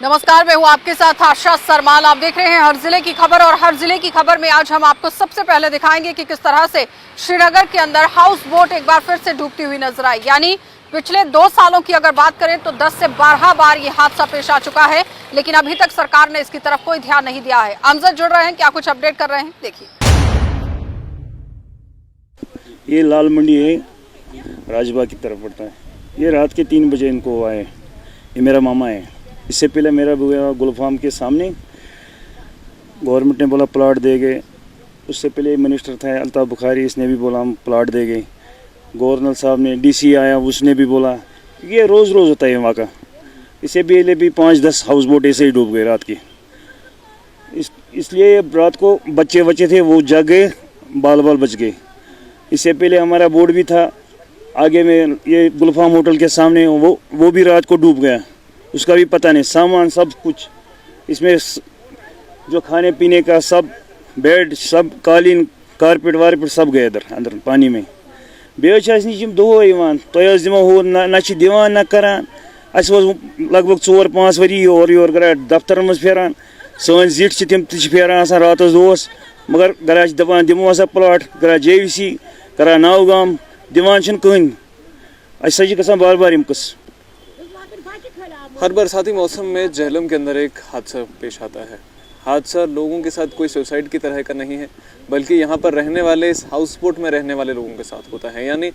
नमस्कार, मैं हूं आपके साथ आशा सरमाल। आप देख रहे हैं हर जिले की खबर और हर जिले की खबर में आज हम आपको सबसे पहले दिखाएंगे कि किस तरह से श्रीनगर के अंदर हाउस बोट एक बार फिर से डूबती हुई नजर आई। यानी पिछले 2 सालों की अगर बात करें तो 10 से 12 बार ये हादसा पेश आ चुका है, लेकिन अभी तक सरकार ने इसकी तरफ कोई ध्यान नहीं दिया है। अमजद जुड़ रहे हैं, क्या कुछ अपडेट कर रहे हैं, देखिए। ये लाल मंडी है, राजबाग की तरफ पड़ता है। ये रात के 3 बजे इनको आए। ये मेरा मामा है। इससे पहले मेरा बुआ गुलफाम के सामने गवर्नमेंट ने बोला प्लाट देंगे। उससे पहले मिनिस्टर था अल्ताफ बुखारी, इसने भी बोला हम प्लाट देंगे। गवर्नर साहब ने, डीसी आया, उसने भी बोला। ये रोज़ होता है वहाँ का। इससे पहले भी 5-10 हाउस बोट ऐसे ही डूब गए रात की। इसलिए रात को बच्चे थे, वो जग गए, बाल बच गए। इससे पहले हमारा बोर्ड भी था आगे में, ये गुलफाम होटल के सामने, वो भी रात को डूब गया। उसका भी पता नहीं। सामान सब कुछ इसमें, जो खाने पीने का सब, बेड सब, कालीन, कारपेट वारपेट सब गए अंदर पानी में। बेच दोहन तुम दिमो हो ना दिवान ना करान। लगभग 4-5 वरी योर करान दफ्तर मज फेरान। सन जिट तम फेरान रात दोस, मगर गरा दपान दिमो हसा प्लाट, गरा JVC, करा नावगाम, दिवान कहन। असा गसान बार बार कस। हर बरसाती मौसम में झेलम के अंदर एक हादसा पेश आता है। हादसा लोगों के साथ कोई सुसाइड की तरह का नहीं है, बल्कि यहाँ पर रहने वाले, इस हाउस बोट में रहने वाले लोगों के साथ होता है। यानी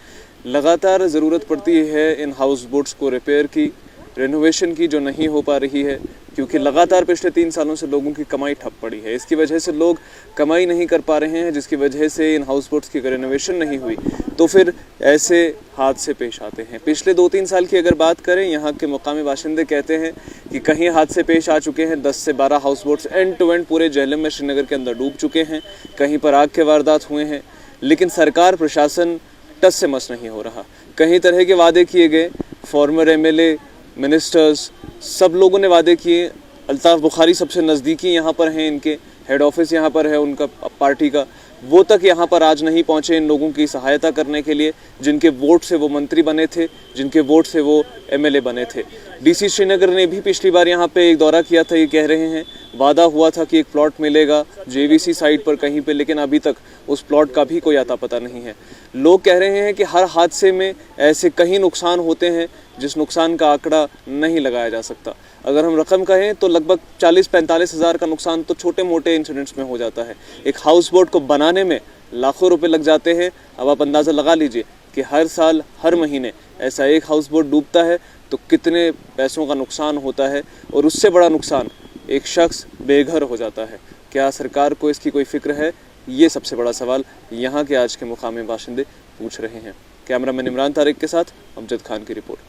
लगातार ज़रूरत पड़ती है इन हाउस बोट्स को रिपेयर की, रेनोवेशन की, जो नहीं हो पा रही है, क्योंकि लगातार पिछले 3 सालों से लोगों की कमाई ठप पड़ी है। इसकी वजह से लोग कमाई नहीं कर पा रहे हैं, जिसकी वजह से इन हाउस बोट्स की रेनोवेशन नहीं हुई, तो फिर ऐसे हादसे पेश आते हैं। पिछले 2-3 साल की अगर बात करें, यहाँ के मुकामी बाशिंदे कहते हैं कि कहीं हादसे पेश आ चुके हैं। 10 से 12 house boats end to end पूरे झेलम में, श्रीनगर के अंदर डूब चुके हैं। कहीं पर आग के वारदात हुए हैं, लेकिन सरकार, प्रशासन टस से मस नहीं हो रहा। कई तरह के वादे किए गए, फॉर्मर MLA, मिनिस्टर्स, सब लोगों ने वादे किए। अल्ताफ बुखारी सबसे नज़दीकी यहाँ पर हैं, इनके हेड ऑफिस यहाँ पर है उनका पार्टी का, वो तक यहाँ पर आज नहीं पहुँचे इन लोगों की सहायता करने के लिए, जिनके वोट से वो मंत्री बने थे, जिनके वोट से वो MLA बने थे। DC श्रीनगर ने भी पिछली बार यहाँ पे एक दौरा किया था। ये कह रहे हैं, वादा हुआ था कि एक प्लॉट मिलेगा JVC साइट पर कहीं पे, लेकिन अभी तक उस प्लॉट का भी कोई आता पता नहीं है। लोग कह रहे हैं कि हर हादसे में ऐसे कई नुकसान होते हैं जिस नुकसान का आंकड़ा नहीं लगाया जा सकता। अगर हम रकम कहें तो लगभग 40-45 हज़ार का नुकसान तो छोटे मोटे इंसिडेंट्स में हो जाता है। एक हाउस बोट को बनाने में लाखों रुपए लग जाते हैं। अब आप अंदाज़ा लगा लीजिए कि हर साल, हर महीने ऐसा एक हाउस बोट डूबता है तो कितने पैसों का नुकसान होता है, और उससे बड़ा नुकसान एक शख्स बेघर हो जाता है। क्या सरकार को इसकी कोई फिक्र है? ये सबसे बड़ा सवाल यहाँ के आज के मुकामी बाशिंदे पूछ रहे हैं। कैमरामैन इमरान तारिक के साथ अमजद खान की रिपोर्ट।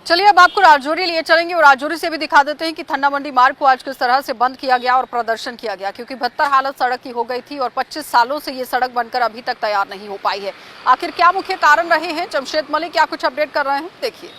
चलिए अब आपको राजौरी लिए चलेंगे और राजौरी से भी दिखा देते हैं कि थन्ना मंडी मार्ग को आज किस तरह से बंद किया गया और प्रदर्शन किया गया, क्योंकि बदतर हालत सड़क की हो गई थी और 25 सालों से ये सड़क बनकर अभी तक तैयार नहीं हो पाई है। आखिर क्या मुख्य कारण रहे हैं? जमशेद मलिक क्या कुछ अपडेट कर रहे हैं, देखिए।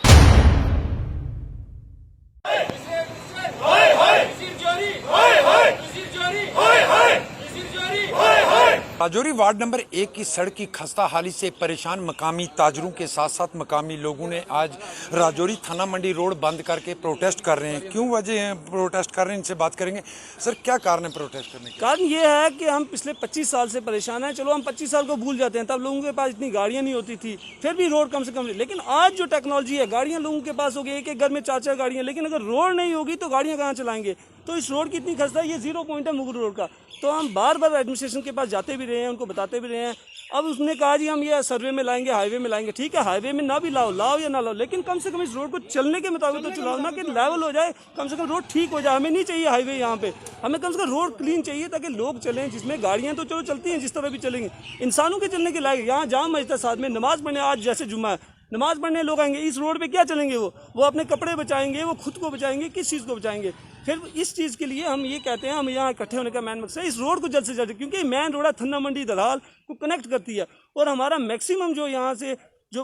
राजौरी वार्ड नंबर 1 की सड़क की खस्ता हाली से परेशान मकामी ताजरों के साथ साथ मकामी लोगों ने आज राजौरी थाना मंडी रोड बंद करके प्रोटेस्ट कर रहे हैं। क्यों वजह प्रोटेस्ट कर रहे हैं, इनसे बात करेंगे। सर, क्या कारण है प्रोटेस्ट करने का? कारण ये है कि हम पिछले 25 साल से परेशान हैं। चलो हम 25 साल को भूल जाते हैं, तब लोगों के पास इतनी गाड़ियाँ नहीं होती थी, फिर भी रोड कम से कम। लेकिन आज जो टेक्नोलॉजी है, गाड़ियाँ लोगों के पास हो गई, एक घर में 4-4 गाड़ियाँ, लेकिन अगर रोड नहीं होगी तो गाड़ियाँ कहाँ चलाएंगे? तो इस रोड की इतनी खस्ता है। ये 0 पॉइंट है मुगल रोड का। तो हम बार बार एडमिनिस्ट्रेशन के पास जाते भी रहे हैं, उनको बताते भी रहे हैं। अब उसने कहा जी हम ये सर्वे में लाएंगे, हाईवे में लाएंगे। ठीक है, हाईवे में ना भी लाओ या ना लाओ, लेकिन कम से कम इस रोड को चलने के मुताबिक तो चलाओ ना, कि लेवल हो जाए, कम से कम रोड ठीक हो जाए। हमें नहीं चाहिए हाईवे यहाँ पे, हमें कम से कम रोड क्लीन चाहिए ताकि लोग चलें, जिसमें गाड़ियाँ तो चलो चलती हैं जिस तरह भी चलेंगे, इंसानों के चलने के लायक। यहाँ जाम मस्जिद साथ में नमाज पढ़ने, आज जैसे जुम्मा है, नमाज पढ़ने लोग आएंगे, इस रोड पे क्या चलेंगे? वो अपने कपड़े बचाएंगे, वो खुद को बचाएंगे, किस चीज़ को बचाएंगे? फिर इस चीज़ के लिए हम ये कहते हैं, हम यहाँ इकट्ठे होने का मेन मकसद है इस रोड को जल्द से जल्द, क्योंकि मेन रोड है थन्ना मंडी दलाल को कनेक्ट करती है। और हमारा मैक्सिमम जो यहाँ से जो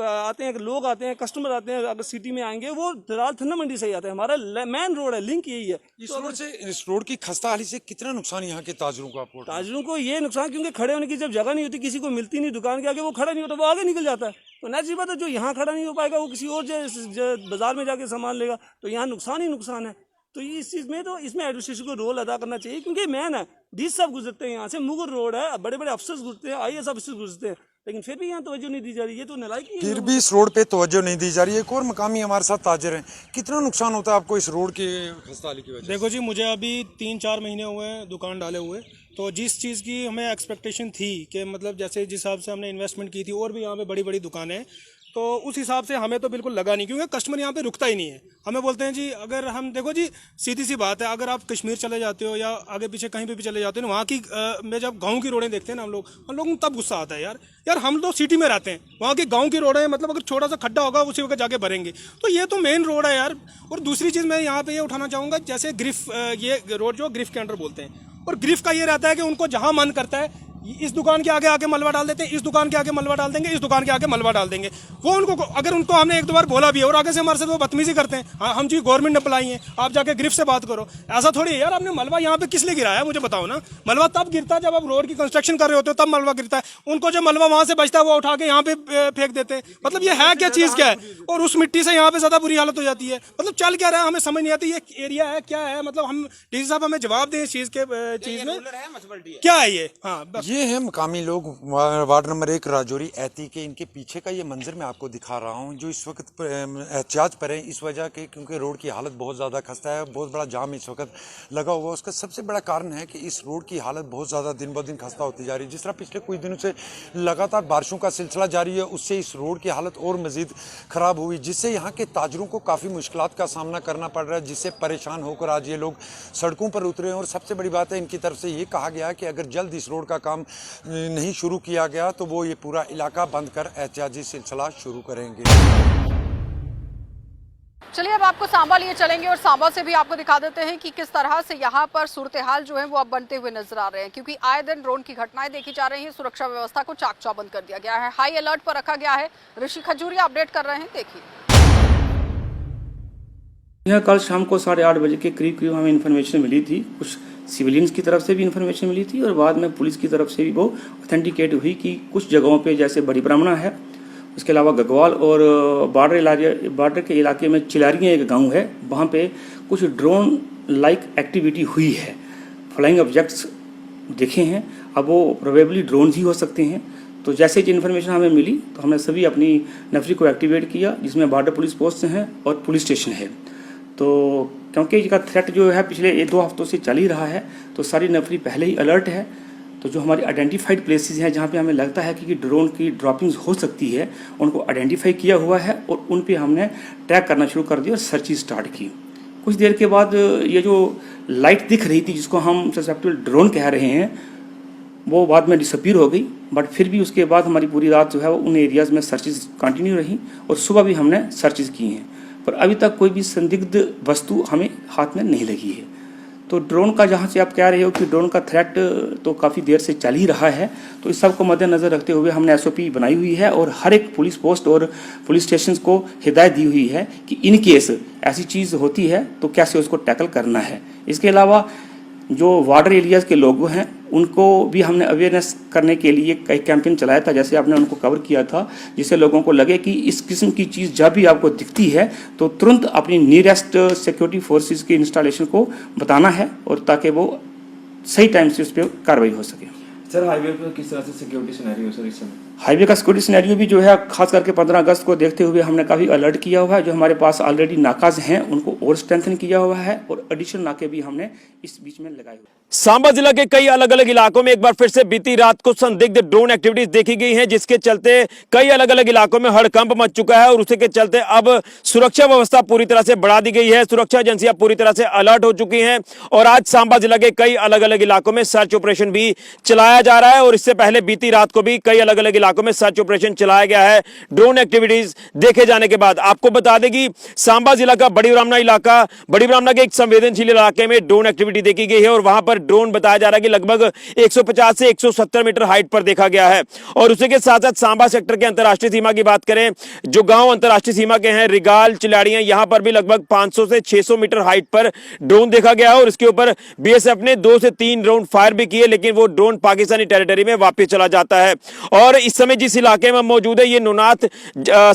आते हैं, लोग आते हैं, कस्टमर आते हैं, अगर सिटी में आएंगे वो दलाल थन्ना मंडी से ही आते हैं। हमारा मेन रोड है, लिंक यही है। इस रोड की खस्ता हाली से कितना नुकसान यहाँ के ताजरों को? आपको ताजरों को ये नुकसान, क्योंकि खड़े होने की जब जगह नहीं होती, किसी को मिलती नहीं दुकान के आगे, वो खड़ा नहीं होता, वो आगे निकल जाता है। तो नेचुरल बात है, जो यहाँ खड़ा नहीं हो पाएगा वो किसी और जो बाजार में जाके सामान लेगा, तो यहाँ नुकसान ही नुकसान है। तो इस चीज़ में तो इसमें एडमिनिस्ट्रेशन को रोल अदा करना चाहिए, क्योंकि मैन है, डीसी साहब गुजरते हैं यहाँ से, मुगल रोड है, बड़े बड़े अफसर गुजरते हैं, IAS अफसर गुजरते हैं, लेकिन फिर भी यहाँ तवज्जो नहीं दी जा रही है। तो नालायकी फिर भी इस रोड पे तवज्जो नहीं दी जा रही है। एक और मकामी हमारे साथ ताजर हैं, कितना नुकसान होता है आपको इस रोड की खस्ताहाली की वजह से? देखो जी, मुझे अभी 3-4 महीने हुए हैं दुकान डाले हुए, तो जिस चीज़ की हमें एक्सपेक्टेशन थी कि मतलब जैसे जिस हिसाब से हमने इन्वेस्टमेंट की थी, और भी यहाँ पे बड़ी बड़ी दुकानें हैं, तो उस हिसाब से हमें तो बिल्कुल लगा नहीं, क्योंकि कस्टमर यहाँ पे रुकता ही नहीं है। हमें बोलते हैं जी, अगर हम देखो जी, सीधी सी बात है, अगर आप कश्मीर चले जाते हो या आगे पीछे कहीं पे भी चले जाते हो ना, वहाँ की में जब गाँव की रोडें देखते हैं ना हम लोगों को तब गुस्सा आता है यार हम तो सिटी में रहते हैं, वहाँ की गाँव की रोडें मतलब अगर छोटा सा खड्डा होगा उसी वक्त जाके भरेंगे, तो ये तो मेन रोड है यार। और दूसरी चीज़ मैं यहाँ पे ये उठाना चाहूँगा, जैसे ग्रिफ, ये रोड जो ग्रिफ के अंडर बोलते हैं, और ग्रिफ का ये रहता है कि उनको जहाँ मन करता है इस दुकान के आगे मलबा डाल देते हैं, इस दुकान के आगे मलबा डाल देंगे, इस दुकान के आगे मलबा डाल देंगे। वो उनको, अगर उनको हमने 1-2 बार बोला भी है और आगे से हमारे साथ वो बदतमीजी करते हैं, हाँ हम जी गवर्नमेंट ने बुलाई है, आप जाके ग्रिफ से बात करो, ऐसा थोड़ी है यार। आपने मलबा यहाँ पे किस लिए गिराया मुझे बताओ ना। मलबा तब गिरता है जब आप रोड की कंस्ट्रक्शन कर रहे होते हो, तब मलबा गिरता है। उनको जो मलबा वहाँ से बचता है वो उठा के यहाँ पे फेंक देते हैं। मतलब ये है क्या चीज़, क्या है? और उस मिट्टी से यहाँ पे ज़्यादा बुरी हालत हो जाती है। मतलब चल क्या रहा है हमें समझ नहीं आती, ये एरिया है क्या है? मतलब हम डीसी साहब हमें जवाब दें इस चीज़ में, क्या है ये? हाँ ये है मकामी लोग वार्ड नंबर 1 राजौरी ऐती के। इनके पीछे का ये मंजर मैं आपको दिखा रहा हूँ, जो इस वक्त एहतियात पर है इस वजह के, क्योंकि रोड की हालत बहुत ज़्यादा खस्ता है, बहुत बड़ा जाम इस वक्त लगा हुआ है। उसका सबसे बड़ा कारण है कि इस रोड की हालत बहुत ज़्यादा दिन ब दिन खस्ता होती जा रही है। जिस तरह पिछले कुछ दिनों से लगातार बारिशों का सिलसिला जारी है, उससे इस रोड की हालत और मज़ीद ख़राब हुई, जिससे यहाँ के ताजरों को काफ़ी मुश्किलात का सामना करना पड़ रहा है, जिससे परेशान होकर आज ये लोग सड़कों पर उतरे हैं। और सबसे बड़ी बात है, इनकी तरफ से ये कहा गया है कि अगर जल्द इस रोड का काम नहीं शुरू किया गया तो वो ये पूरा इलाका बंद कर एहतियाती सिलसिला शुरू करेंगे। चलिए अब आपको सांबा लिए चलेंगे और सांबा से भी आपको दिखा देते हैं कि किस तरह से यहाँ पर सूरत हाल जो है वो अब बनते हुए नजर आ रहे हैं, क्योंकि आए दिन ड्रोन की घटनाएं देखी जा रही हैं। सुरक्षा व्यवस्था को चाक चौबंद कर दिया गया है, हाई अलर्ट पर रखा गया है। ऋषि खजूरिया अपडेट कर रहे हैं, देखिए। यह कल शाम को 8:30 बजे के करीब हमें इन्फॉर्मेशन मिली थी, कुछ सिविलियंस की तरफ से भी इन्फॉर्मेशन मिली थी और बाद में पुलिस की तरफ से भी वो ऑथेंटिकेट हुई कि कुछ जगहों पे जैसे बड़ी ब्राह्मणा है, उसके अलावा गगवाल और बॉर्डर के इलाके में चिलारियाँ एक गांव है, वहाँ पे कुछ ड्रोन लाइक एक्टिविटी हुई है, फ्लाइंग ऑब्जेक्ट्स देखे हैं। अब वो प्रोबेबली ड्रोन ही हो सकते हैं। तो जैसे ही इन्फॉर्मेशन हमें मिली तो हमने सभी अपनी नफरी को एक्टिवेट किया, जिसमें बॉर्डर पुलिस पोस्ट हैं और पुलिस स्टेशन है। तो क्योंकि इसका थ्रेट जो है पिछले 1-2 हफ्तों से चल ही रहा है, तो सारी नफरी पहले ही अलर्ट है। तो जो हमारी आइडेंटिफाइड प्लेसेस हैं जहाँ पे हमें लगता है कि ड्रोन की ड्रॉपिंग्स हो सकती है, उनको आइडेंटिफाई किया हुआ है और उन पे हमने ट्रैक करना शुरू कर दिया और सर्च स्टार्ट की। कुछ देर के बाद ये जो लाइट दिख रही थी, जिसको हम सस्पेक्टेबल ड्रोन कह रहे हैं, वो बाद में डिसअपीयर हो गई। बट फिर भी उसके बाद हमारी पूरी रात जो है वो उन एरियाज़ में सर्चेस कंटिन्यू रही और सुबह भी हमने सर्चेस किए हैं, पर अभी तक कोई भी संदिग्ध वस्तु हमें हाथ में नहीं लगी है। तो ड्रोन का जहाँ से आप कह रहे हो कि ड्रोन का थ्रेट तो काफ़ी देर से चल ही रहा है, तो इस सब को मद्देनज़र रखते हुए हमने SOP बनाई हुई है और हर एक पुलिस पोस्ट और पुलिस स्टेशन को हिदायत दी हुई है कि इन केस ऐसी चीज़ होती है तो कैसे उसको टैकल करना है। इसके अलावा जो वाटर एरियाज़ के लोग हैं उनको भी हमने अवेयरनेस करने के लिए कई कैंपेन चलाया था, जैसे आपने उनको कवर किया था, जिससे लोगों को लगे कि इस किस्म की चीज़ जब भी आपको दिखती है तो तुरंत अपनी नियरेस्ट सिक्योरिटी फोर्सेस की इंस्टॉलेशन को बताना है और ताकि वो सही टाइम से उस पर कार्रवाई हो सके। सर हाईवे पर किस तरह से सिक्योरिटी सिनेरियो सर इस समय? हाईवे का सिक्योरिटी सिनेरियो भी जो है खास करके 15 अगस्त को देखते हुए हमने काफ़ी अलर्ट किया हुआ है। जो हमारे पास ऑलरेडी नाकाज हैं उनको और स्ट्रेंथन किया हुआ है और एडिशनल नाके भी हमने इस बीच में लगाए हुए। सांबा जिला के कई अलग अलग इलाकों में एक बार फिर से बीती रात को संदिग्ध ड्रोन एक्टिविटीज देखी गई हैं, जिसके चलते कई अलग अलग इलाकों में हड़कंप मच चुका है और उसी के चलते अब सुरक्षा व्यवस्था पूरी तरह से बढ़ा दी गई है। सुरक्षा एजेंसियां पूरी तरह से अलर्ट हो चुकी हैं और आज सांबा जिला के कई अलग अलग इलाकों में सर्च ऑपरेशन भी चलाया जा रहा है और इससे पहले बीती रात को भी कई अलग अलग इलाकों में सर्च ऑपरेशन चलाया गया है ड्रोन एक्टिविटीज देखे जाने के बाद। आपको बता दें कि सांबा जिला का बड़ी ब्राह्मणा इलाका, बड़ी ब्राह्मणा के एक संवेदनशील इलाके में ड्रोन एक्टिविटी देखी गई है और वहां पर ड्रोन बताया जा रहा है कि लगभग 150 से 170 मीटर हाइट पर देखा गया है। और उसी के साथ साथ सांबा सेक्टर के अंतर्राष्ट्रीय सीमा की बात करें, जो गांव अंतर्राष्ट्रीय सीमा के हैं, रिगाल, चिलाड़ियां, यहां पर भी लगभग 500 से 600 मीटर हाइट पर ड्रोन देखा गया है और इसके ऊपर BSF ने 2 से 3 राउंड फायर भी किए, लेकिन वो ड्रोन पाकिस्तानी टेरिटरी में वापस चला जाता है। और इसी समय जिस इलाके में मौजूद है ये नौनाथ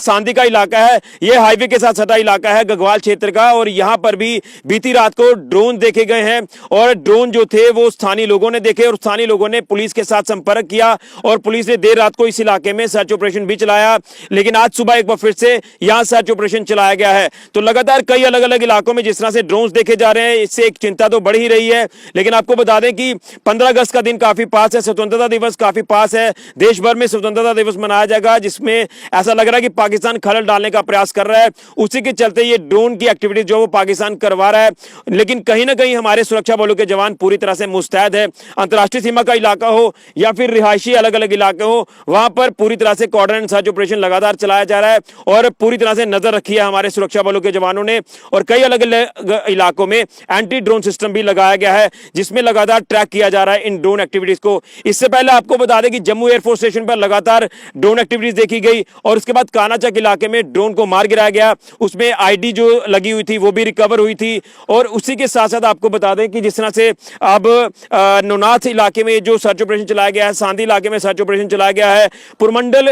सांदी का इलाका है। ये हाईवे के साथ सटा इलाका है गगवाल क्षेत्र का, और यहाँ पर भी बीती रात को ड्रोन देखे गए हैं और ड्रोन जो थे वो स्थानीय लोगों ने देखे और स्थानीय लोगों ने पुलिस के साथ संपर्क किया और पुलिस ने देर रात को इस इलाके में सर्च ऑपरेशन भी चलाया। लेकिन आज सुबह एक बार फिर से यहाँ सर्च ऑपरेशन चलाया गया है। तो लगातार कई अलग अलग इलाकों में जिस तरह से ड्रोन देखे जा रहे हैं, इससे एक चिंता तो बढ़ ही रही है। लेकिन आपको बता दें कि 15 अगस्त का दिन काफी पास है, स्वतंत्रता दिवस काफी पास है, देश भर में स्वतंत्रता दिवस मनाया जाएगा, जिसमें ऐसा लग रहा है कि पाकिस्तान खलल डालने का प्रयास कर रहा है। उसी के चलते ये ड्रोन की एक्टिविटीज जो वो पाकिस्तान करवा रहा है। लेकिन कहीं ना कहीं हमारे सुरक्षा बलों के जवान पूरी तरह से मुस्तैद है। अंतर्राष्ट्रीय सीमा का इलाका हो या फिर रिहायशी अलग अलग इलाके हो, वहां पर पूरी तरह से कॉर्डन एंड सर्च ऑपरेशन लगातार चलाया जा रहा है और पूरी तरह से नजर रखी है हमारे सुरक्षा बलों के जवानों ने। और कई अलग अलग इलाकों में एंटी ड्रोन सिस्टम भी लगाया गया है, जिसमें लगातार ट्रैक किया जा रहा है इन ड्रोन एक्टिविटीज को। इससे पहले आपको बता दें कि जम्मू एयरफोर्स स्टेशन पर लगातार ड्रोन एक्टिविटीज देखी गई और उसके बाद कानाचक इलाके में ड्रोन को मार गिराया गया, उसमें आईडी जो लगी हुई थी वो भी रिकवर हुई थी। और उसी के साथ साथ आपको बता दें कि जिस तरह से अब नौनाथ इलाके में जो सर्च ऑपरेशन चलाया गया है, सांदी इलाके में सर्च ऑपरेशन चलाया गया है, पुरमंडल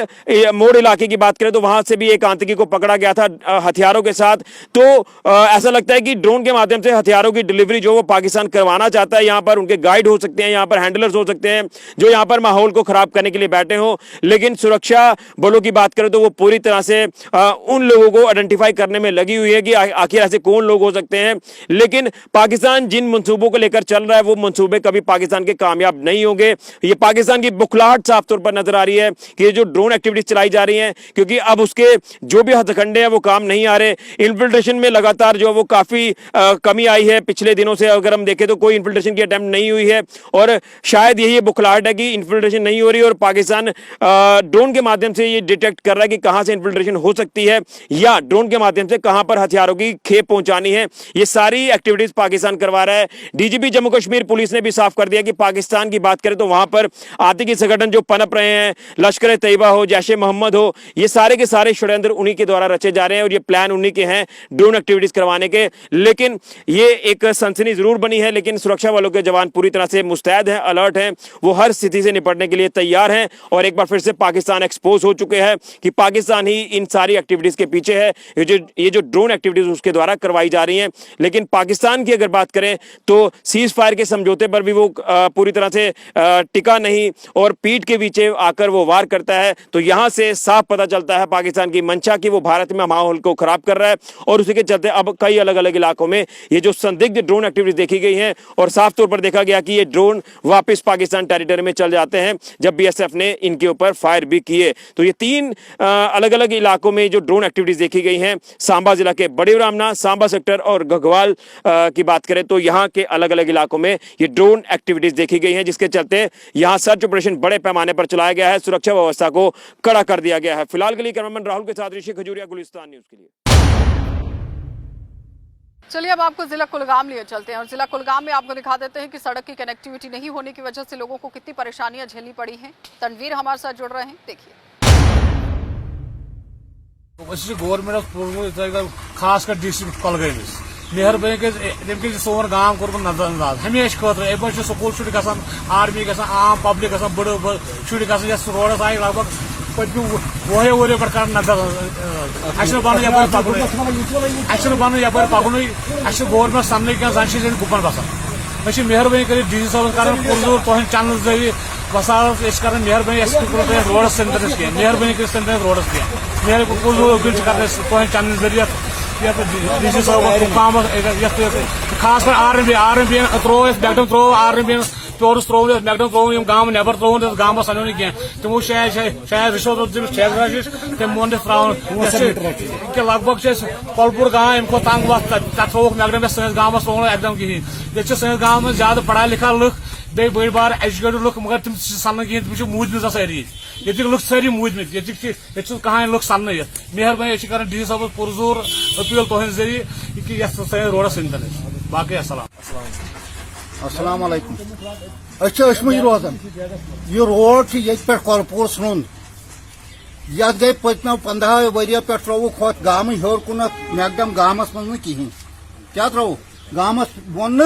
मोड़ इलाके की बात करें तो वहां से भी एक आतंकी को पकड़ा गया था हथियारों के साथ। तो ऐसा लगता है कि ड्रोन के माध्यम से हथियारों की डिलीवरी जो वो पाकिस्तान करवाना चाहता है। यहाँ पर उनके गाइड हो सकते हैं, यहाँ पर हैंडलर्स हो सकते हैं जो यहाँ पर माहौल को खराब करने के लिए बैठे हो। लेकिन सुरक्षा बलों की बात करें तो वो पूरी तरह से उन लोगों को आइडेंटिफाई करने में लगी हुई है कि आखिर ऐसे कौन लोग हो सकते हैं। लेकिन पाकिस्तान जिन मंसूबों को लेकर चल रहा है वो मंसूबे कभी पाकिस्तान के कामयाब नहीं होंगे। ये पाकिस्तान की बुखलाहट साफ तौर पर नजर आ रही है कि ये जो ड्रोन एक्टिविटीज चलाई जा रही हैं, क्योंकि अब उसके जो भी हथकंडे हैं वो काम नहीं आ रहे। इन्फिल्ट्रेशन में लगातार जो वो काफी कमी आई है पिछले दिनों से। अगर हम देखें तो कोई इन्फिल्ट्रेशन की अटेम्प्ट नहीं हुई है और शायद यही बुखलाहट है कि इन्फिल्ट्रेशन नहीं हो रही और पाकिस्तान ड्रोन के माध्यम से ये डिटेक्ट कर रहा है कि कहां से इन्फिल्ट्रेशन हो सकती है या ड्रोन के माध्यम से कहां पर हथियारों की खेप पहुंचानी है। ये सारी एक्टिविटीज पाकिस्तान करवा रहा है। डीजीपी जम्मू कश्मीर पुलिस ने भी साफ कर दिया कि पाकिस्तान की बात करें तो वहां पर आतंकी संगठन जो पनप रहे हैं, लश्कर तैयबा हो, जैश ए मोहम्मद हो, ये सारे के सारे षड्यंत्र उन्हीं के द्वारा रचे जा रहे हैं और ये प्लान उन्हीं के हैं ड्रोन एक्टिविटीज करवाने के। लेकिन ये एक सनसनी जरूर बनी है, लेकिन सुरक्षा बलों के जवान पूरी तरह से मुस्तैद हैं, अलर्ट हैं, वो हर स्थिति से निपटने के लिए तैयार हैं। और एक बार फिर से पाकिस्तान एक्सपोज हो चुके हैं कि पाकिस्तान ही इन सारी एक्टिविटीज के पीछे है, ये जो ड्रोन एक्टिविटीज उसके द्वारा करवाई जा रही हैं। लेकिन पाकिस्तान की अगर बात करें तो सीज फायर के समझौते पर भी वो पूरी तरह से टिका नहीं और पीठ के पीछे आकर वो वार करता है। तो यहां से साफ पता चलता है पाकिस्तान की मंशा की वो भारत में माहौल को खराब कर रहा है और उसी के चलते अब कई अलग अलग इलाकों में ये जो संदिग्ध ड्रोन एक्टिविटीज देखी गई हैं और साफ तौर पर देखा गया कि ये ड्रोन वापस पाकिस्तान टेरिटरी में चल जाते हैं जब बीएसएफ ने इनके ऊपर फायर भी किए। तो ये 3 अलग अलग इलाकों में जो ड्रोन एक्टिविटीज देखी गई हैं, सांबा जिला के बड़े ब्राह्मणा, सांबा सेक्टर और गगवाल की बात करें तो यहाँ के अलग अलग इलाकों में ये ड्रोन एक्टिविटीज देखी गई हैं, जिसके चलते यहाँ सर्च ऑपरेशन बड़े पैमाने पर चलाया गया है, सुरक्षा व्यवस्था को कड़ा कर दिया गया है। फिलहाल के लिए कैमरामैन राहुल के साथ ऋषि खजूरिया, गुलिस्तान न्यूज के लिए। चलिए अब आपको जिला कुलगाम लिए चलते हैं और जिला कुलगाम में आपको दिखा देते हैं कि सड़क की कनेक्टिविटी नहीं होने की वजह से लोगों को कितनी परेशानियां झेलनी पड़ी हैं। तनवीर हमारे साथ जुड़ रहे हैं, देखिए। गवर्नमेंट खास कर डिस्ट्रिक्ट कुलगामिस मेहरबानी कर सोन गांव कोर नजरअंदाज हमेशा खुद स्कूल शुरू ग आर्मी ग आम पब्लिक ग बड़ शुरू ग रोडस आए लगभग पत्म वह वो पे कर नजर बन यप पकन यप पकन गवर्नमेंट सन क्या जन गुपन बसान मेहरबानी कर डी सी साहब कर पुरजोर तुम चैनल जरिए बसास कर मेहरबानी रोडस सेंटरस कह मेहरबानी कर सेंटरस रोडस कह मेहरबानी पुरजोर अपील कर तुम चैनल जरिए डी सी साहब खास कर आर एम त्रो मैगडम त्रो आर एम प्योरस त्रो मैगडम त्रो गांव नबर त्रो गांव सनो कह तमो शायद रिश्वत तम मोन त्रा लगभग कलपुर गांव अम तंग वत त्रोक मैगडम सैस गांव त्रो एकदम कहें ये सैस गांव में ज्यादा पढ़ा लिखा लुख बे बड़ बार एजुकेटेड लुक मगर तम सन कहें तम मूदमित सारी ये लुक सारी मूदमित ये कहां लुक सन मेहरबानी कर डी सी साहब पुरजोर अपील तुहद जरिए कि सैन रोडस सन बाकी अस्सलाम वालेकुम रोजान यह रोड ये कलपुर सुन ये गई पत्मो 15 वरियो पे त्रोक होत गाम हर कुन मैगडम गामस मज कहें क्या त्रो गामस बोन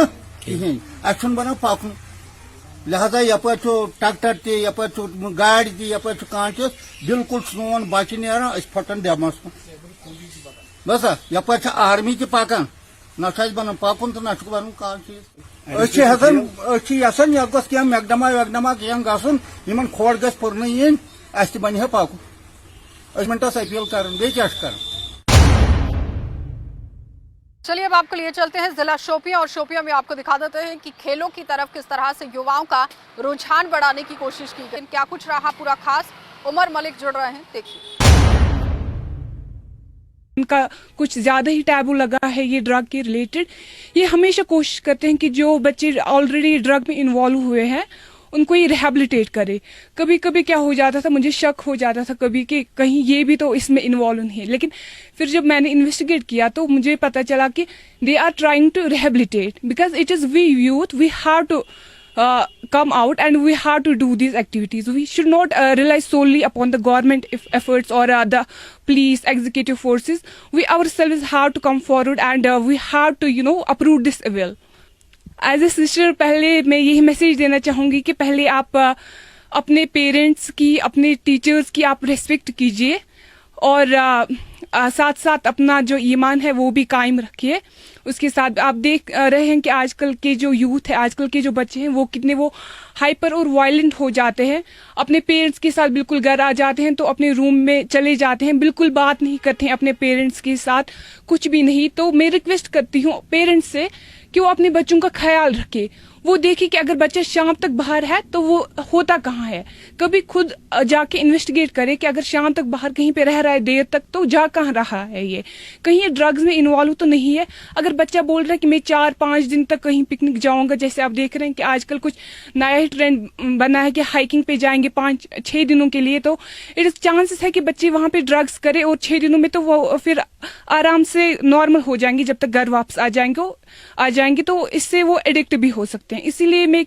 कहें अन बना पकन लिहाजा यपर ट्रैक्टर ते यपर गाड़ी ते यपर कांच बिल्कुल सोन बच्चे नेरान अस फटन दमस बस यपर आर्मी ते पकान ना बन पकुन तो ना बन कह चीज यसान यह गो क्या मैकडमा वैकडमा कह गन खोट गस पुरन इन अस बन पकुन मिनटस अपील कर बे क्या कर। चलिए अब आपको लिए चलते हैं जिला शोपियां और शोपियां में आपको दिखा देते हैं कि खेलों की तरफ किस तरह से युवाओं का रुझान बढ़ाने की कोशिश की गई। क्या कुछ रहा पूरा खास, उमर मलिक जुड़ रहे हैं, देखिए। उनका कुछ ज़्यादा ही टैबू लगा है ये ड्रग के रिलेटेड। ये हमेशा कोशिश करते हैं कि जो बच्चे ऑलरेडी ड्रग में इन्वॉल्व हुए हैं उनको ये रिहेबिलिटेट करे। कभी कभी क्या हो जाता था, मुझे शक हो जाता था कभी कि कहीं ये भी तो इसमें इन्वॉल्व नहीं है, लेकिन फिर जब मैंने इन्वेस्टिगेट किया तो मुझे पता चला कि they are trying to rehabilitate because it is we youth, we have to come out and we have to do these activities. We should not rely solely upon the government efforts or the police executive forces. We ourselves have to come forward and we have to uproot this evil. As a sister पहले मैं यही message देना चाहूँगी कि पहले आप अपने parents की, अपने टीचर्स की आप रिस्पेक्ट कीजिए और साथ साथ अपना जो ईमान है वो भी कायम रखिए। उसके साथ आप देख रहे हैं कि आजकल के जो यूथ है, आजकल के जो बच्चे हैं वो कितने वो हाइपर और वायलेंट हो जाते हैं। अपने पेरेंट्स के साथ बिल्कुल घर आ जाते हैं तो अपने रूम में चले जाते हैं, बिल्कुल बात नहीं करते हैं अपने पेरेंट्स के साथ, कुछ भी नहीं। तो मैं रिक्वेस्ट करती हूँ पेरेंट्स से कि वो अपने बच्चों का ख्याल रखे। वो देखे कि अगर बच्चा शाम तक बाहर है तो वो होता कहाँ है, कभी खुद जाके इन्वेस्टिगेट करे कि अगर शाम तक बाहर कहीं पे रह रहा है देर तक तो जा कहाँ रहा है, ये कहीं ये ड्रग्स में इन्वॉल्व तो नहीं है। अगर बच्चा बोल रहा है कि मैं 4-5 दिन तक कहीं पिकनिक जाऊंगा, जैसे आप देख रहे हैं कि आजकल कुछ नया ही ट्रेंड बना है कि हाइकिंग पे जाएंगे 5-6 दिनों के लिए, तो इट इज चांसेस है कि बच्चे वहां पे ड्रग्स करे और 6 दिनों में तो वो फिर आराम से नॉर्मल हो जाएंगे, जब तक घर वापस आ जाएंगे तो इससे वो एडिक्ट भी हो सकते हैं। इसीलिए मैं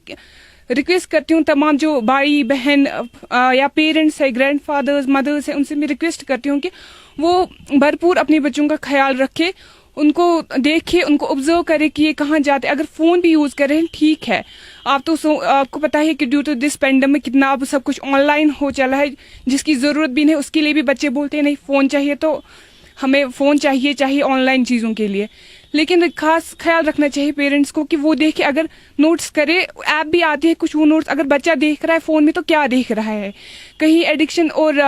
रिक्वेस्ट करती हूँ तमाम जो भाई बहन या पेरेंट्स है, ग्रैंडफादर्स मदर्स है, उनसे मैं रिक्वेस्ट करती हूँ कि वो भरपूर अपने बच्चों का ख्याल रखे, उनको देखे, उनको ऑब्जर्व करे कि ये कहाँ जाते हैं। अगर फोन भी यूज कर रहे हैं ठीक है, आप तो आपको पता है कि ड्यू टू दिस पेंडेमिक कितना अब सब कुछ ऑनलाइन हो चला है, जिसकी जरूरत भी नहीं उसके लिए भी बच्चे बोलते हैं नहीं फोन चाहिए, तो हमें फोन चाहिए ऑनलाइन चीजों के लिए। लेकिन खास ख्याल रखना चाहिए पेरेंट्स को कि वो देखे, अगर नोट्स करे, ऐप भी आती है कुछ, वो नोट्स अगर बच्चा देख रहा है फोन में तो क्या देख रहा है, कहीं एडिक्शन और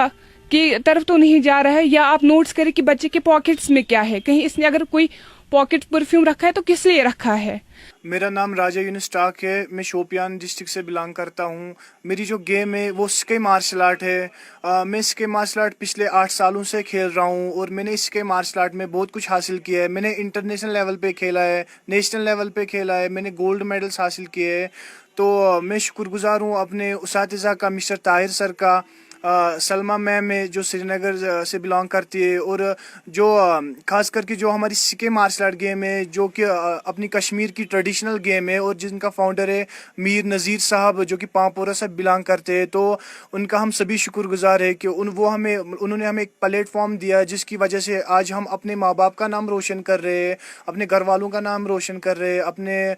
की तरफ तो नहीं जा रहा है, या आप नोट्स करें कि बच्चे के पॉकेट्स में क्या है, कहीं इसने अगर कोई पॉकेट परफ्यूम रखा है तो किस लिए रखा है। मेरा नाम राजा यूनुस स्टाक है, मैं शोपियान डिस्ट्रिक्ट से बिलोंग करता हूँ। मेरी जो गेम है वो स्के मार्शल आर्ट है। मैं स्के मार्शल आर्ट पिछले 8 सालों से खेल रहा हूँ और मैंने स्के मार्शल आर्ट में बहुत कुछ हासिल किया है। मैंने इंटरनेशनल लेवल पे खेला है, नेशनल लेवल पे खेला है, मैंने गोल्ड मेडल्स हासिल किए हैं। तो मैं शुक्रगुजार हूँ अपने उस्तादिज़ा का, मिस्टर ताहिर सर का, सलमा मैम है जो श्रीनगर से बिलोंग करती है, और जो खास करके जो हमारी स्के मार्शल आर्ट गेम है जो कि अपनी कश्मीर की ट्रेडिशनल गेम है और जिनका फाउंडर है मीर नज़ीर साहब जो कि पामपोरा से बिलोंग करते हैं। तो उनका हम सभी शुक्रगुजार है कि उन्होंने हमें एक प्लेटफॉर्म दिया जिसकी वजह से आज हम अपने माँ बाप का नाम रोशन कर रहे हैं, अपने घर वालों का नाम रोशन कर रहे हैं, अपने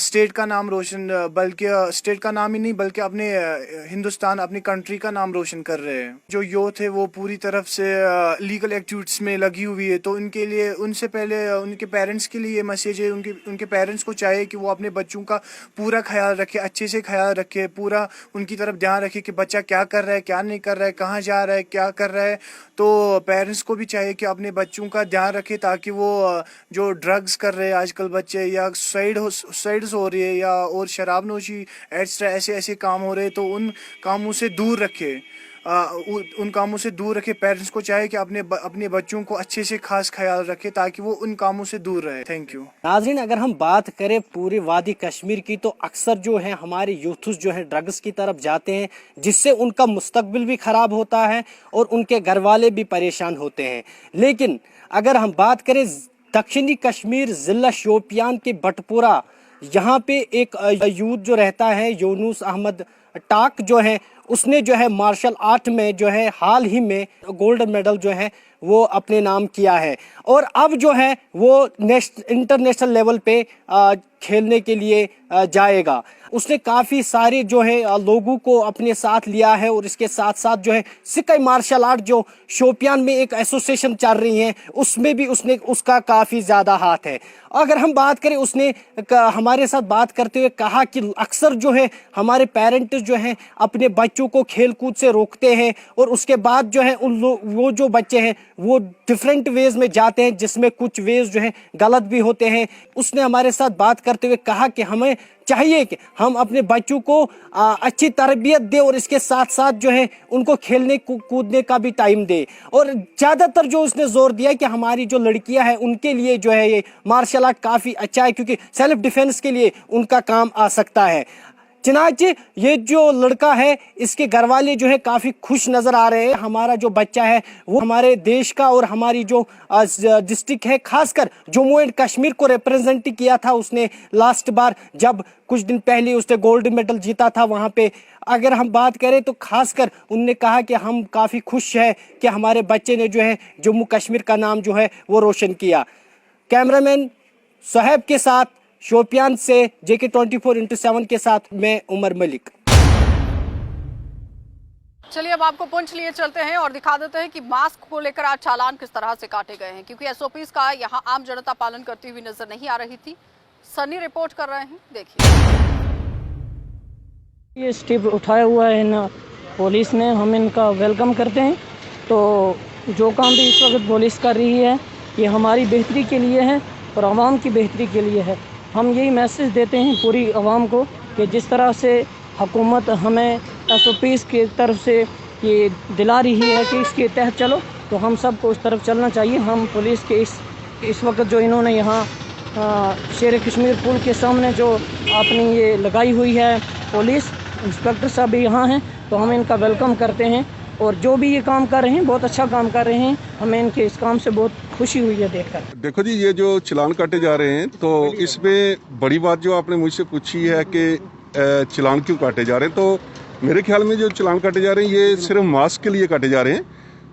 स्टेट का नाम रोशन, बल्कि स्टेट का नाम ही नहीं बल्कि अपने हिंदुस्तान, अपनी कंट्री का नाम रोशन कर रहे हैं। जो यूथ है वो पूरी तरफ से लीगल एक्टिविटीज में लगी हुई है, तो उनके लिए, उनसे पहले उनके पेरेंट्स के लिए मैसेज है, उनके पेरेंट्स को चाहिए कि वो अपने बच्चों का पूरा ख्याल रखे, अच्छे से ख्याल रखे, पूरा उनकी तरफ ध्यान रखे कि बच्चा क्या कर रहा है, क्या नहीं कर रहा है, कहाँ जा रहा है, क्या कर रहा है। तो पेरेंट्स को भी चाहिए कि अपने बच्चों का ध्यान रखे ताकि वो जो ड्रग्स कर रहे हैं आजकल बच्चे, या सुसाइड्स हो रही है, या और शराब नोशी एक्स्ट्रा ऐसे काम हो रहे हैं, तो उन कामों से दूर रखे, उन कामों से दूर रखे। पेरेंट्स को चाहिए कि अपने बच्चों को अच्छे से खास ख्याल रखे ताकि वो उन कामों से दूर रहे। Thank you. नाज़रीन, अगर हम बात करें पूरे वादी कश्मीर की तो अक्सर जो है हमारे यूथ्स जो है ड्रग्स की तरफ जाते हैं, जिससे उनका मुस्तकबिल भी ख़राब होता है और उनके घर वाले भी परेशान होते हैं। लेकिन अगर हम बात करें दक्षिणी कश्मीर ज़िला शोपियान के बटपुरा, यहाँ पे एक यूथ जो रहता है यूनुस अहमद टाक जो है, उसने जो है मार्शल आर्ट में जो है हाल ही में गोल्ड मेडल जो है वो अपने नाम किया है और अब जो है वो इंटरनेशनल लेवल पे खेलने के लिए जाएगा। उसने काफ़ी सारे जो है लोगों को अपने साथ लिया है और इसके साथ साथ जो है सिक्का मार्शल आर्ट जो शोपियान में एक एसोसिएशन चल रही है उसमें भी उसका काफ़ी ज़्यादा हाथ है। अगर हम बात करें, उसने हमारे साथ बात करते हुए कहा कि अक्सर जो है हमारे पेरेंट्स जो हैं अपने बच्चों को खेल कूद से रोकते हैं और उसके बाद जो है वो जो बच्चे हैं वो डिफरेंट वेज में जाते हैं जिसमें कुछ वेज जो है गलत भी होते हैं। उसने हमारे साथ बात करते हुए कहा कि हमें चाहिए कि हम अपने बच्चों को अच्छी तरबियत दें और इसके साथ साथ जो है उनको खेलने कूदने का भी टाइम दे। और ज़्यादातर जो उसने जोर दिया कि हमारी जो लड़कियां हैं उनके लिए जो है ये मार्शल आर्ट काफ़ी अच्छा है क्योंकि सेल्फ डिफेंस के लिए उनका काम आ सकता है। चनाचे ये जो लड़का है इसके घर वाले जो है काफ़ी खुश नज़र आ रहे हैं। हमारा जो बच्चा है वो हमारे देश का और हमारी जो डिस्ट्रिक्ट है खासकर जम्मू एंड कश्मीर को रिप्रेजेंट किया था उसने लास्ट बार जब कुछ दिन पहले उसने गोल्ड मेडल जीता था वहाँ पे। अगर हम बात करें तो खासकर उनने कहा कि हम काफ़ी खुश है कि हमारे बच्चे ने जो है जम्मू कश्मीर का नाम जो है वो रोशन किया। कैमरामैन सोहेब के साथ शोपियान से JK 24/7 के साथ मैं उमर मलिक। चलिए अब आपको पुंछ लिए चलते हैं और दिखा देते हैं कि मास्क को लेकर आज चालान किस तरह से काटे गए हैं क्योंकि SOPs का यहाँ आम जनता पालन करती हुई नजर नहीं आ रही थी। सनी रिपोर्ट कर रहे हैं, देखिए। ये स्टेप उठाया हुआ है ना पुलिस ने, हम इनका वेलकम करते हैं। तो जो काम भी इस वक्त पुलिस कर रही है ये हमारी बेहतरी के लिए है और आवाम की बेहतरी के लिए है। हम यही मैसेज देते हैं पूरी आवाम को कि जिस तरह से हुकूमत हमें SOPs की तरफ से ये दिला रही है कि इसके तहत चलो, तो हम सबको उस तरफ चलना चाहिए। हम पुलिस के इस वक्त जो इन्होंने यहाँ शेर कश्मीर पुल के सामने जो अपनी ये लगाई हुई है पुलिस इंस्पेक्टर साहब भी यहाँ हैं, तो हम इनका वेलकम करते हैं और जो भी ये काम कर रहे हैं बहुत अच्छा काम कर रहे हैं। हमें इनके इस काम से बहुत खुशी हुई है देखकर। देखो जी, ये जो चलान काटे जा रहे हैं तो इसमें बड़ी बात जो आपने मुझसे पूछी है कि चलान क्यों काटे जा रहे हैं, तो मेरे ख्याल में जो चलान काटे जा रहे हैं ये सिर्फ मास्क के लिए काटे जा रहे हैं।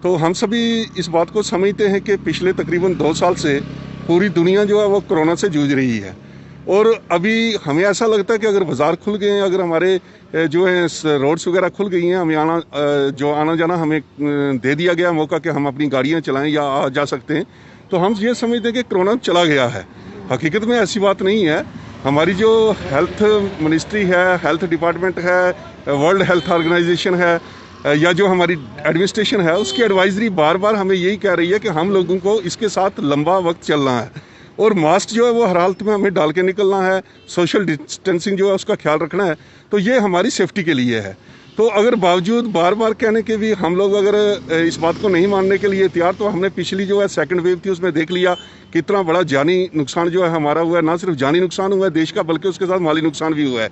तो हम सभी इस बात को समझते हैं कि पिछले तकरीबन 2 साल से पूरी दुनिया जो है वो कोरोना से जूझ रही है और अभी हमें ऐसा लगता है कि अगर बाज़ार खुल गए हैं, अगर हमारे जो है रोड्स वगैरह खुल गई हैं, हमें आना जाना हमें दे दिया गया मौका कि हम अपनी गाड़ियां चलाएं या आ जा सकते हैं, तो हम ये समझते हैं कि कोरोना चला गया है। हकीकत में ऐसी बात नहीं है। हमारी जो हेल्थ मिनिस्ट्री है, हेल्थ डिपार्टमेंट है, वर्ल्ड हेल्थ ऑर्गेनाइजेशन है या जो हमारी एडमिनिस्ट्रेशन है, उसकी एडवाइजरी बार बार हमें यही कह रही है कि हम लोगों को इसके साथ लंबा वक्त चलना है और मास्क जो है वो हर हालत में हमें डाल के निकलना है, सोशल डिस्टेंसिंग जो है उसका ख्याल रखना है। तो ये हमारी सेफ्टी के लिए है। तो अगर बावजूद बार बार कहने के भी हम लोग अगर इस बात को नहीं मानने के लिए तैयार, तो हमने पिछली जो है सेकंड वेव थी उसमें देख लिया कितना बड़ा जानी नुकसान जो है हमारा हुआ है। ना सिर्फ जानी नुकसान हुआ है देश का, बल्कि उसके साथ माली नुकसान भी हुआ है।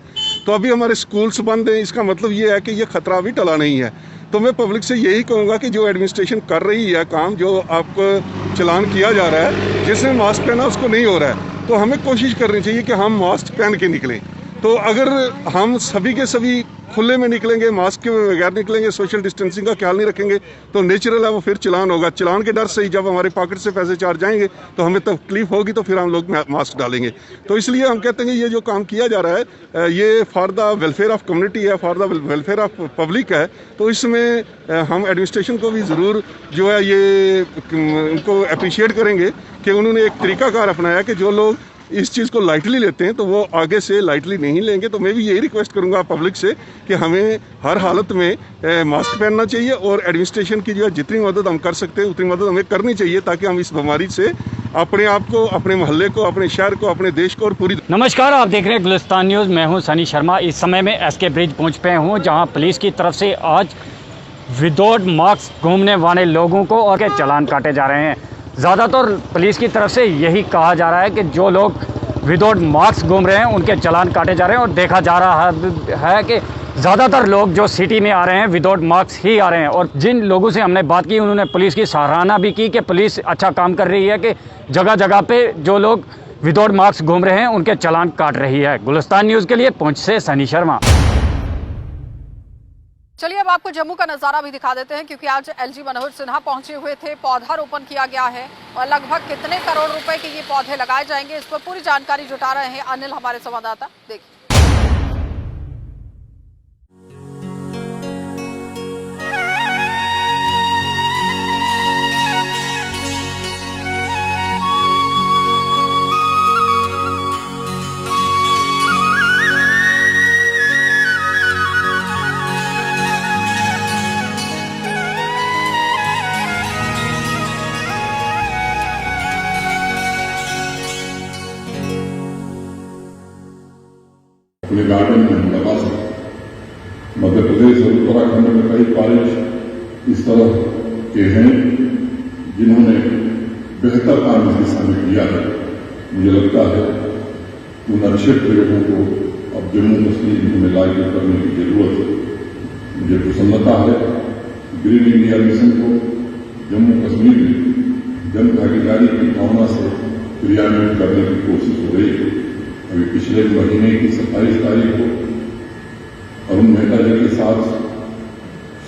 तो अभी हमारे स्कूल्स बंद हैं, इसका मतलब ये है कि ये खतरा अभी टला नहीं है। तो मैं पब्लिक से यही कहूँगा कि जो एडमिनिस्ट्रेशन कर रही है काम, जो आपको चलान किया जा रहा है, जिसने मास्क पहना उसको नहीं हो रहा है, तो हमें कोशिश करनी चाहिए कि हम मास्क पहन के निकलें। तो अगर हम सभी के सभी खुले में निकलेंगे, मास्क के बगैर निकलेंगे, सोशल डिस्टेंसिंग का ख्याल नहीं रखेंगे, तो नेचुरल है वो फिर चलान होगा। चलान के डर से ही जब हमारे पॉकेट से पैसे चार्ज जाएंगे तो हमें तकलीफ होगी, तो फिर हम लोग मास्क डालेंगे। तो इसलिए हम कहते हैं कि ये जो काम किया जा रहा है ये for the welfare of community है, for the welfare of public है। तो इसमें हम एडमिनिस्ट्रेशन को भी ज़रूर जो है ये उनको अप्रिशिएट करेंगे कि उन्होंने एक तरीकाकार अपनाया कि जो लोग इस चीज़ को लाइटली लेते हैं तो वो आगे से लाइटली नहीं लेंगे। तो मैं भी यही रिक्वेस्ट करूंगा पब्लिक से कि हमें हर हालत में मास्क पहनना चाहिए और एडमिनिस्ट्रेशन की जो है जितनी मदद हम कर सकते हैं उतनी मदद हमें करनी चाहिए, ताकि हम इस बीमारी से अपने आप को, अपने मोहल्ले को, अपने शहर को, अपने देश को और पूरी। नमस्कार, आप देख रहे हैं गुलिस्तान न्यूज़। मैं हूं सनी शर्मा। इस समय में SK ब्रिज पहुंच पे हूं, जहां पुलिस की तरफ से आज विदाउट मास्क घूमने वाले लोगों को और के चालान काटे जा रहे हैं। ज़्यादातर पुलिस की तरफ से यही कहा जा रहा है कि जो लोग विदाउट मास्क घूम रहे हैं उनके चालान काटे जा रहे हैं और देखा जा रहा है कि ज़्यादातर लोग जो सिटी में आ रहे हैं विदाउट मास्क ही आ रहे हैं। और जिन लोगों से हमने बात की उन्होंने पुलिस की सराहना भी की कि पुलिस अच्छा काम कर रही है कि जगह जगह पे जो लोग विदाउट मास्क घूम रहे हैं उनके चालान काट रही है। गुलिस्तान न्यूज़ के लिए पुंछ से सनी शर्मा। चलिए अब आपको जम्मू का नजारा भी दिखा देते हैं, क्योंकि आज एलजी मनोहर सिन्हा पहुंचे हुए थे। पौधारोपण किया गया है और लगभग कितने करोड़ रुपए के ये पौधे लगाए जाएंगे, इस पर पूरी जानकारी जुटा रहे हैं अनिल, हमारे संवाददाता। देखिए। अपने गार्डन में हम लगा सकते। मध्य प्रदेश और उत्तराखंड में कई कॉलेज इस तरह के हैं जिन्होंने बेहतर काम इस दिशा में किया है। मुझे लगता है कि उन अच्छे प्रयोगों को अब जम्मू कश्मीर में लागू करने की जरूरत है। मुझे प्रसन्नता है ग्रीन इंडिया मिशन को जम्मू कश्मीर में जन भागीदारी की भावना से क्रियान्वित करने की कोशिश हो रही है। अभी पिछले महीने की 27 तारीख को अरुण मेहता जी के साथ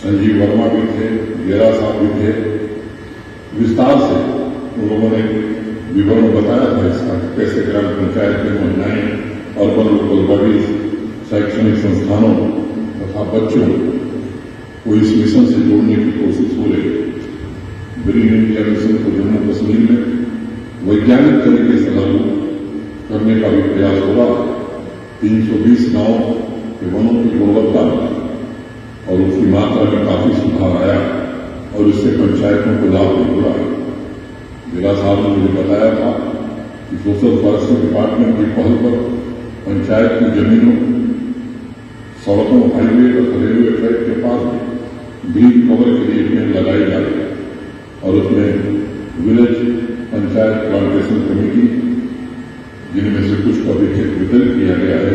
संजीव वर्मा भी थे, गेरा साहब भी थे। विस्तार से उन लोगों ने विवरण बताया था इसका, कैसे ग्राम पंचायत में महिलाएं, अर्बन लोकल बॉडीज, शैक्षणिक संस्थानों तथा बच्चों को इस मिशन से जोड़ने की कोशिश हो रही है। ग्रीन इंडिया मिशन को जम्मू कश्मीर में वैज्ञानिक तरीके से लागू करने का भी प्रयास हो रहा है। 320 गांव के वनों की गुणवत्ता और उसकी मात्रा में काफी सुधार आया और इससे पंचायतों को लाभ भी हो रहा है। जिला साहब ने मुझे बताया था कि सोशल फॉरेस्ट्री डिपार्टमेंट की पहल पर पंचायत की जमीनों, सड़कों, हाईवे तथा रेलवे ट्रैक के पास ग्रीन कवर के लिए पेड़ लगाई जा रही है और उसमें विलेज पंचायत प्लांटेशन कमेटी, जिनमें से कुछ को अभी वितरित किया गया है,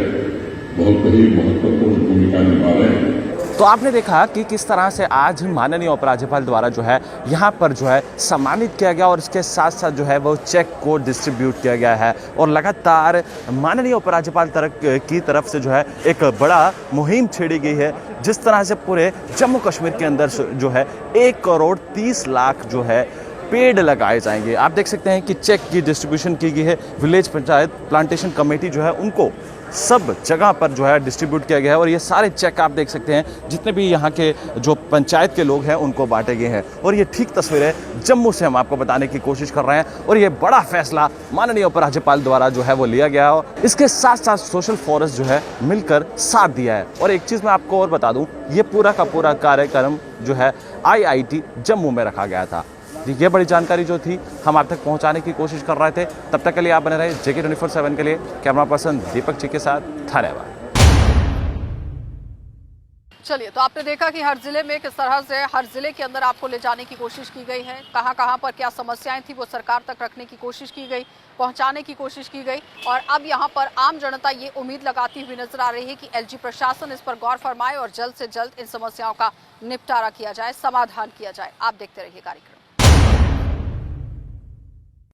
बहुत ही महत्वपूर्ण भूमिका निभा रहे हैं। तो आपने देखा कि किस तरह से आज माननीय उपराज्यपाल द्वारा जो है यहाँ पर जो है सम्मानित किया गया और इसके साथ साथ जो है वो चेक को डिस्ट्रीब्यूट किया गया है और लगातार माननीय उपराज्यपाल की तरफ से जो है एक बड़ा मुहिम छेड़ी गई है, जिस तरह से पूरे जम्मू कश्मीर के अंदर जो है 1,30,00,000 जो है पेड़ लगाए जाएंगे। आप देख सकते हैं कि चेक की डिस्ट्रीब्यूशन की गई है। विलेज पंचायत प्लांटेशन कमेटी जो है उनको सब जगह पर जो है डिस्ट्रीब्यूट किया गया है और ये सारे चेक आप देख सकते हैं जितने भी यहाँ के जो पंचायत के लोग हैं उनको बांटे गए हैं। और ये ठीक तस्वीर है जम्मू से हम आपको बताने की कोशिश कर रहे हैं और ये बड़ा फैसला माननीय उपराज्यपाल द्वारा जो है वो लिया गया और इसके साथ साथ सोशल फॉरेस्ट जो है मिलकर साथ दिया है। और एक चीज़ मैं आपको और बता दूँ, ये पूरा का पूरा कार्यक्रम जो है IIT जम्मू में रखा गया था। ये बड़ी जानकारी जो थी हम आप तक पहुंचाने की कोशिश कर रहे थे। तब तक के लिए आप बने रहे JK 24/7 के लिए। कैमरा पर्सन दीपक जी के साथ, धन्यवाद। चलिए, तो आपने देखा कि हर जिले में किस तरह से हर जिले के अंदर आपको ले जाने की कोशिश की गई है, कहां पर क्या समस्याएं थी वो सरकार तक रखने की कोशिश की गई, पहुंचाने की कोशिश की गई। और अब यहां पर आम जनता ये उम्मीद लगाती हुई नजर आ रही है कि LG प्रशासन इस पर गौर फरमाए और जल्द से जल्द इन समस्याओं का निपटारा किया जाए, समाधान किया जाए। आप देखते रहिए कार्यक्रम।